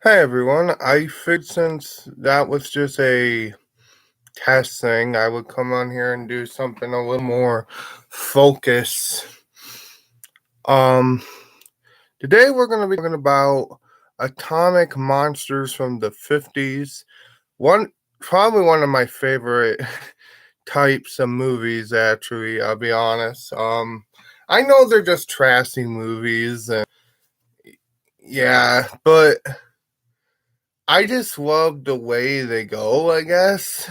Hey everyone, I figured since that was just a test thing, I would come on here and do something a little more focus. Um, Today we're going to be talking about atomic monsters from the 50s. Probably one of my favorite types of movies, actually, I'll be honest. I know they're just trashy movies, and yeah, but I just love the way they go, I guess.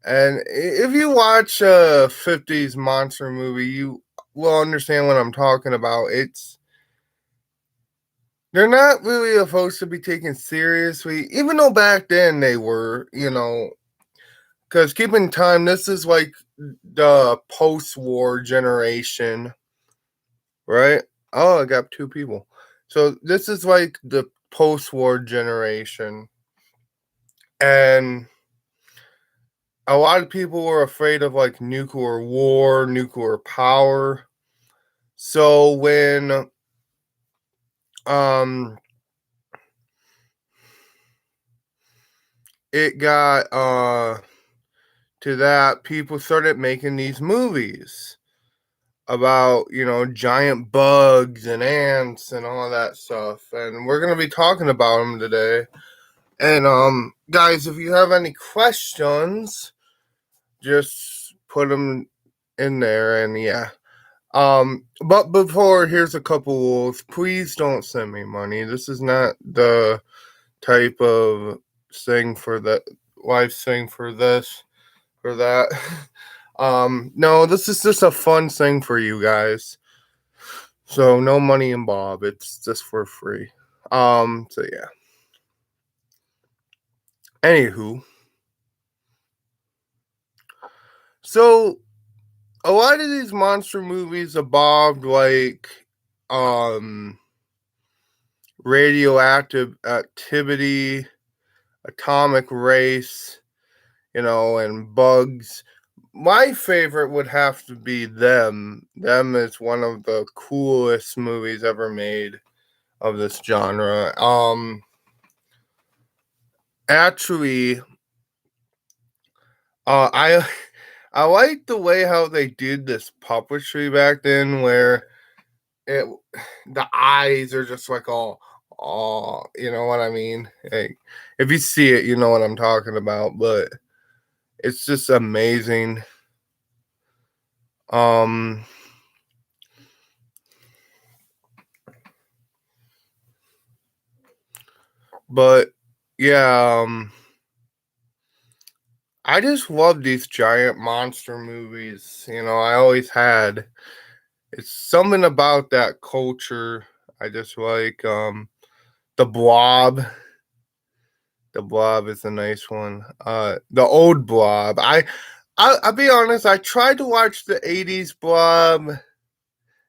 And if you watch a 50s monster movie, you will understand what I'm talking about. They're not really supposed to be taken seriously, even though back then they were, because keep in time, this is like the post war generation, right? Oh, I got two people. So this is like the post war generation. And a lot of people were afraid of like nuclear war, nuclear power. So when um it got to that, people started making these movies about, giant bugs and ants and all that stuff. And we're going to be talking about them today. And guys, if you have any questions, just put them in there and yeah. But before, here's a couple rules. Please don't send me money. This is not the type of thing for that live thing for this for that. No, this is just a fun thing for you guys. So no money involved. It's just for free. So yeah. Anywho, so a lot of these monster movies evolved like um radioactive activity, atomic race, and bugs. My favorite would have to be Them. Them is one of the coolest movies ever made of this genre. Actually, I I like the way how they did this puppetry back then, where it the eyes are just like all, oh, you know what I mean? Hey, if you see it, you know what I'm talking about. But it's just amazing. Um, but yeah, I just love these giant monster movies. I always had. It's something about that culture I just like. The Blob. The Blob is a nice one. The old Blob. I'll be honest. I tried to watch the '80s Blob.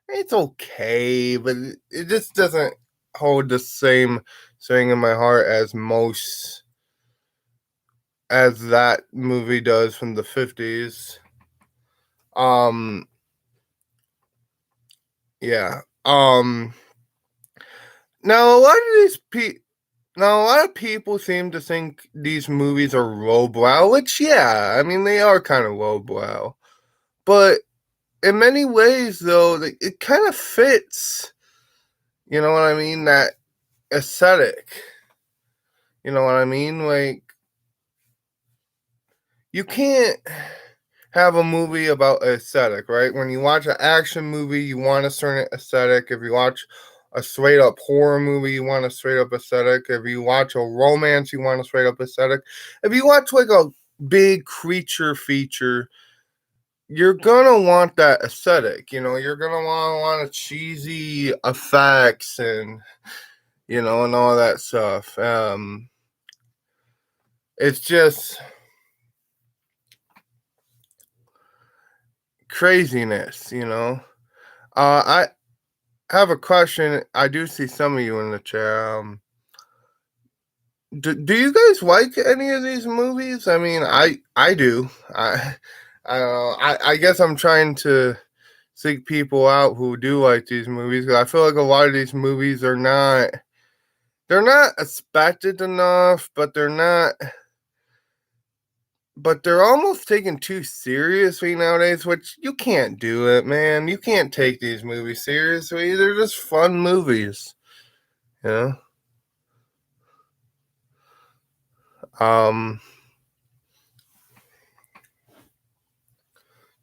It's okay, but it just doesn't hold the same thing in my heart as that movie does from the '50s. Um, yeah. Now a lot of now a lot of people seem to think these movies are lowbrow, which yeah, I mean they are kind of lowbrow, but in many ways though, it kind of fits. You know what I mean? That aesthetic. You know what I mean? Like you can't have a movie about aesthetic, right? When you watch an action movie, you want a certain aesthetic. If you watch a straight up horror movie, you want a straight up aesthetic. If you watch a romance, you want a straight up aesthetic. If you watch like a big creature feature, you're gonna want that aesthetic. You're gonna want a lot of cheesy effects and and all that stuff. It's just craziness. I have a question. I do see some of you in the chat. Do you guys like any of these movies? I mean, I do. I guess I'm trying to seek people out who do like these movies because I feel like a lot of these movies are not they're not expected enough, but they're almost taken too seriously nowadays, which you can't do it, man. You can't take these movies seriously. They're just fun movies. You know?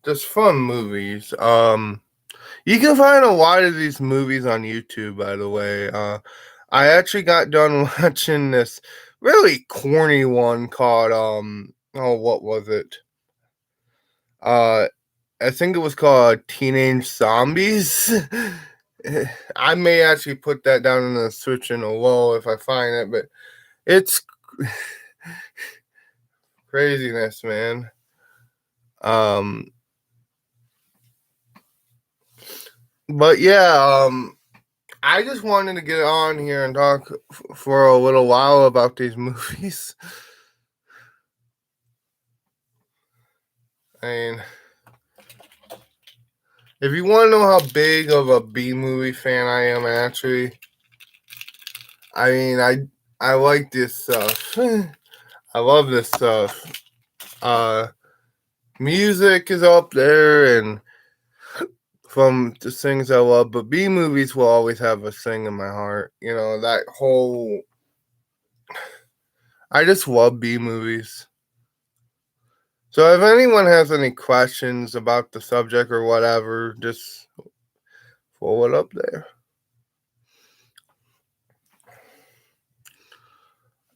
Just fun movies. You can find a lot of these movies on YouTube, by the way. I actually got done watching this really corny one called oh, what was it? Uh I think it was called Teenage Zombies. I may actually put that down in the switch in a wall if I find it, but it's craziness, man. Um but yeah, I just wanted to get on here and talk for a little while about these movies. I mean, if you want to know how big of a B movie fan I am, actually, I mean, I like this stuff. I love this stuff. Music is up there, and from the things I love, but B movies will always have a thing in my heart. You know, that whole. I just love B movies. So if anyone has any questions about the subject or whatever, just throw it up there.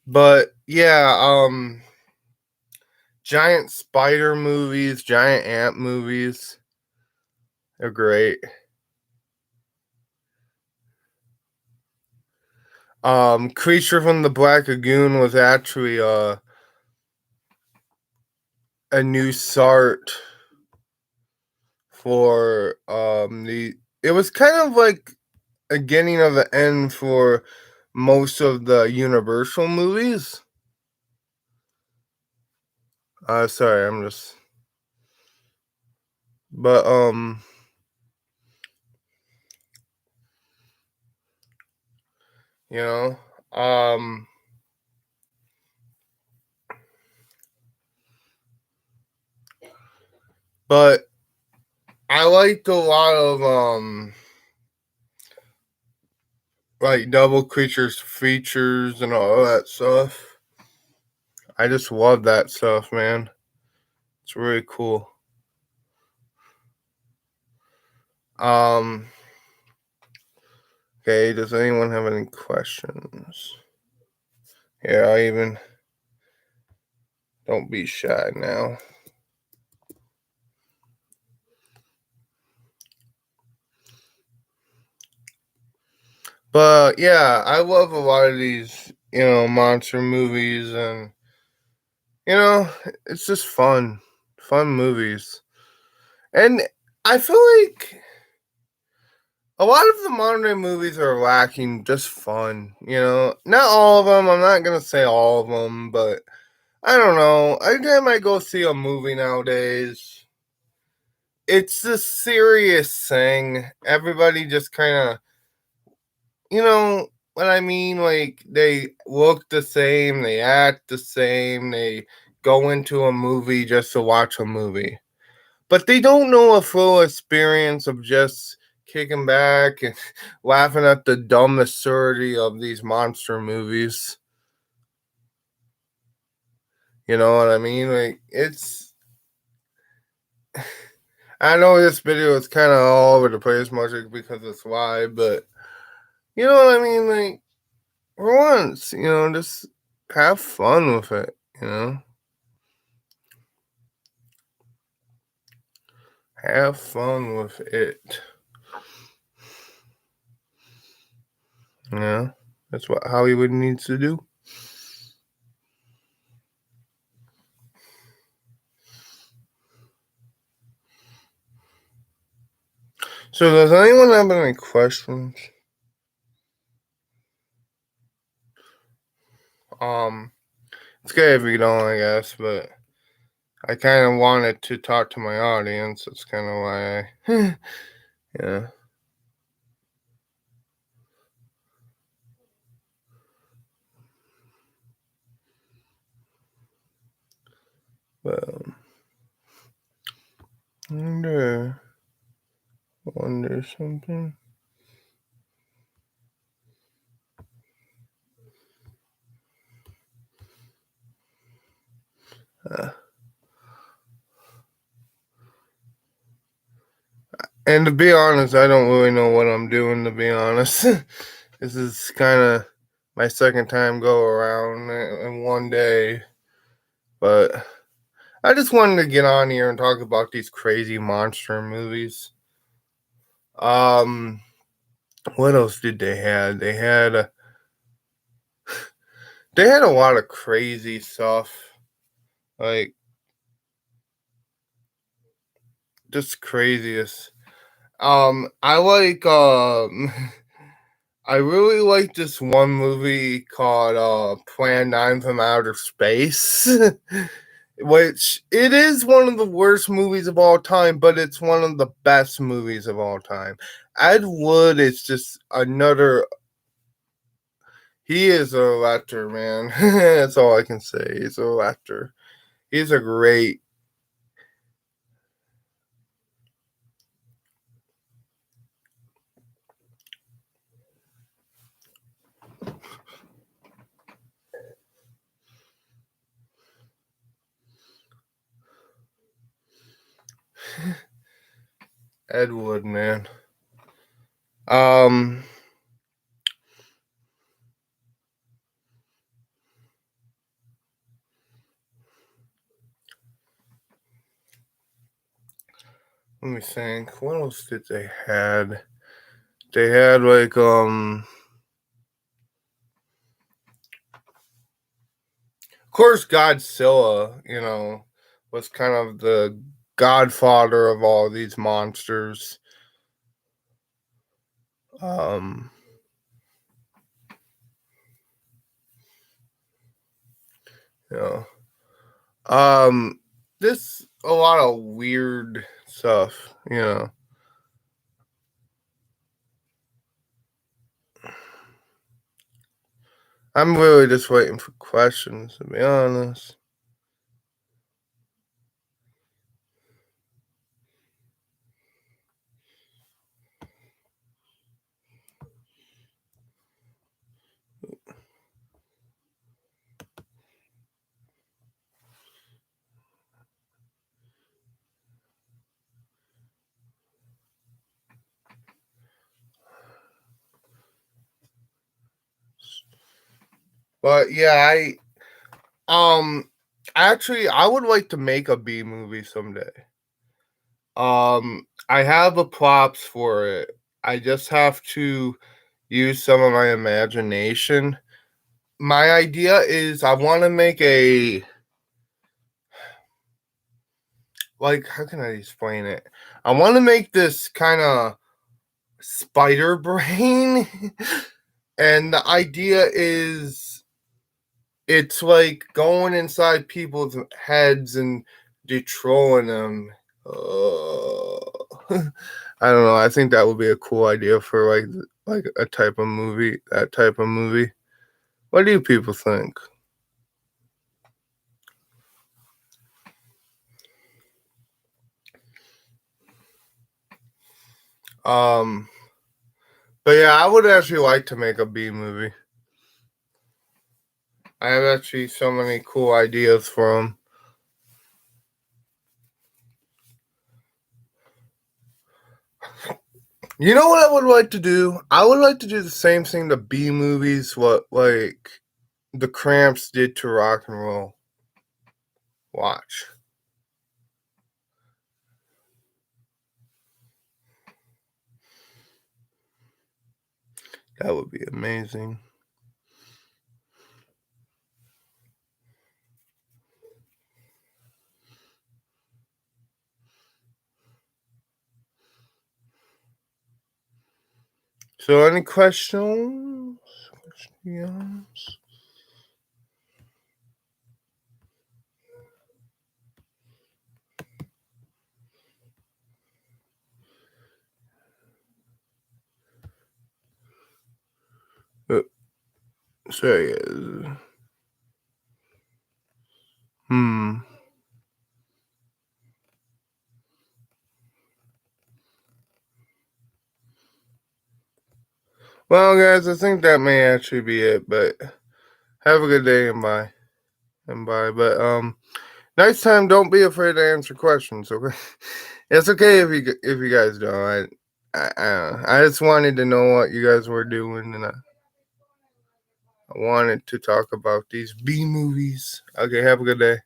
But yeah, giant spider movies, giant ant movies, they're great. Creature from the Black Lagoon was actually a new start for the. It was kind of like a beginning of the end for most of the Universal movies. Sorry, I'm just. But you know, but I liked a lot of like double creatures features and all that stuff. I just love that stuff, man. It's really cool. Um okay, does anyone have any questions? Yeah, I even don't be shy now. But yeah, I love a lot of these, monster movies, and it's just fun. Fun movies. And I feel like a lot of the modern day movies are lacking just fun, Not all of them. I'm not gonna say all of them, but I don't know. Anytime I go see a movie nowadays, it's a serious thing. Everybody just kind of, you know what I mean? Like, they look the same, they act the same, they go into a movie just to watch a movie. But they don't know a full experience of just kicking back and laughing at the dumb absurdity of these monster movies. You know what I mean? Like, it's. I know this video is kind of all over the place, much because it's live, but you know what I mean? Like, for once, just have fun with it, Have fun with it. Yeah, that's what Hollywood needs to do. So, does anyone have any questions? It's good if you don't, I guess, but I kind of wanted to talk to my audience. That's kind of why I, yeah. Wonder something. And to be honest, I don't really know what I'm doing, to be honest. This is kind of my second time go around in one day. But I just wanted to get on here and talk about these crazy monster movies. Um, what else did they have? They had a lot of crazy stuff, like just craziest. I like I really like this one movie called Plan 9 from Outer Space. Which it is one of the worst movies of all time, but it's one of the best movies of all time. Ed Wood is just another. He is a actor, man. That's all I can say. He's a actor. He's a great Ed Wood, man. Um, let me think. What else did they had? They had like of course Godzilla, was kind of the godfather of all these monsters. Um you know. Um this a lot of weird stuff. I'm really just waiting for questions, to be honest. But yeah, actually I would like to make a B movie someday. I have the props for it. I just have to use some of my imagination. My idea is I want to make a, like, how can I explain it? I want to make this kind of spider brain. And the idea is it's like going inside people's heads and controlling them. I don't know. I think that would be a cool idea for like a type of movie, that type of movie. What do you people think? Um, but yeah, I would actually like to make a B movie. I have actually so many cool ideas for them. You know what I would like to do? I would like to do the same thing to B movies, what like the Cramps did to rock and roll. Watch. That would be amazing. So, any questions? Questions? Uh, Sorry. Hmm. Well, guys, I think that may actually be it. But have a good day and bye. And bye. But next time, don't be afraid to answer questions. Okay, it's okay if you guys don't. I just wanted to know what you guys were doing, and I wanted to talk about these B movies. Okay, have a good day.